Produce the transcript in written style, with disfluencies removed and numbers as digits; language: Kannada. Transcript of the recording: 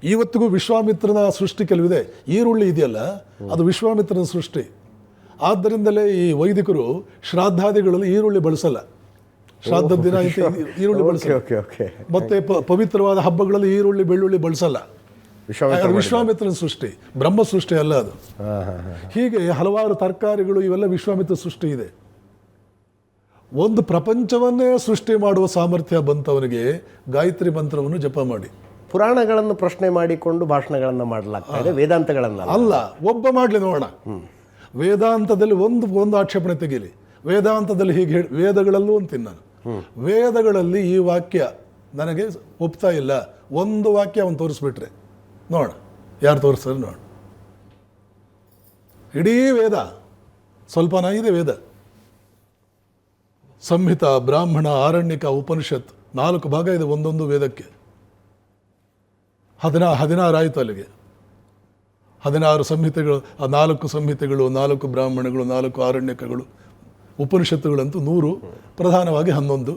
ಇವತ್ತಿಗೂ ವಿಶ್ವಾಮಿತ್ರನ ಸೃಷ್ಟಿ ಕೆಲವಿದೆ. ಈರುಳ್ಳಿ ಇದೆಯಲ್ಲ, ಅದು ವಿಶ್ವಾಮಿತ್ರನ ಸೃಷ್ಟಿ. ಆದ್ದರಿಂದಲೇ ಈ ವೈದಿಕರು ಶ್ರಾದ್ದಾದಿಗಳಲ್ಲಿ ಈರುಳ್ಳಿ ಬಳಸಲ್ಲ. ಶ್ರಾದ್ದದ ದಿನ ಈರುಳ್ಳಿ ಬಳಸಲ್ಲ. ಮತ್ತೆ ಪವಿತ್ರವಾದ ಹಬ್ಬಗಳಲ್ಲಿ ಈರುಳ್ಳಿ ಬೆಳ್ಳುಳ್ಳಿ ಬಳಸಲ್ಲ. ವಿಶ್ವಾಮಿತ್ರನ ಸೃಷ್ಟಿ, ಬ್ರಹ್ಮ ಸೃಷ್ಟಿ ಅಲ್ಲ ಅದು. ಹೀಗೆ ಹಲವಾರು ತರಕಾರಿಗಳು ಇವೆಲ್ಲ ವಿಶ್ವಾಮಿತ್ರ ಸೃಷ್ಟಿ ಇದೆ. ಒಂದು ಪ್ರಪಂಚವನ್ನೇ ಸೃಷ್ಟಿ ಮಾಡುವ ಸಾಮರ್ಥ್ಯ ಬಂತವನಿಗೆ ಗಾಯತ್ರಿ ಮಂತ್ರವನ್ನು ಜಪ ಮಾಡಿ. ಪುರಾಣಗಳನ್ನು ಪ್ರಶ್ನೆ ಮಾಡಿಕೊಂಡು ಭಾಷಣಗಳನ್ನು ಮಾಡಲಾಗ್ತದೆ, ವೇದಾಂತಗಳನ್ನ ಅಲ್ಲ. ಒಬ್ಬ ಮಾಡಲಿ ನೋಡೋಣ. ವೇದಾಂತದಲ್ಲಿ ಒಂದು ಆಕ್ಷೇಪಣೆ ತೆಗೀಲಿ. ವೇದಾಂತದಲ್ಲಿ ಹೀಗೆ ಹೇಳಿ, ವೇದಗಳಲ್ಲೂ ಅಂತೀನಿ ನಾನು, ವೇದಗಳಲ್ಲಿ ಈ ವಾಕ್ಯ ನನಗೆ ಒಪ್ತಾ ಇಲ್ಲ, ಒಂದು ವಾಕ್ಯ ಅವನು ತೋರಿಸ್ಬಿಟ್ರೆ ನೋಡ, ಯಾರು ತೋರಿಸ್ತಾರೆ ನೋಡ. ಇಡೀ ವೇದ ಸ್ವಲ್ಪನ ಇದೆ. ವೇದ ಸಂಹಿತ, ಬ್ರಾಹ್ಮಣ, ಆರಣ್ಯಕ, ಉಪನಿಷತ್ 4 ಭಾಗ ಇದೆ ಒಂದೊಂದು ವೇದಕ್ಕೆ. 16 ಆಯಿತು ಅಲ್ಲಿಗೆ. 16 ಸಂಹಿತೆಗಳು, 4 ಸಂಹಿತೆಗಳು, 4 ಬ್ರಾಹ್ಮಣಗಳು, 4 ಆರಣ್ಯಕಗಳು, ಉಪನಿಷತ್ತುಗಳಂತೂ 100, ಪ್ರಧಾನವಾಗಿ 11.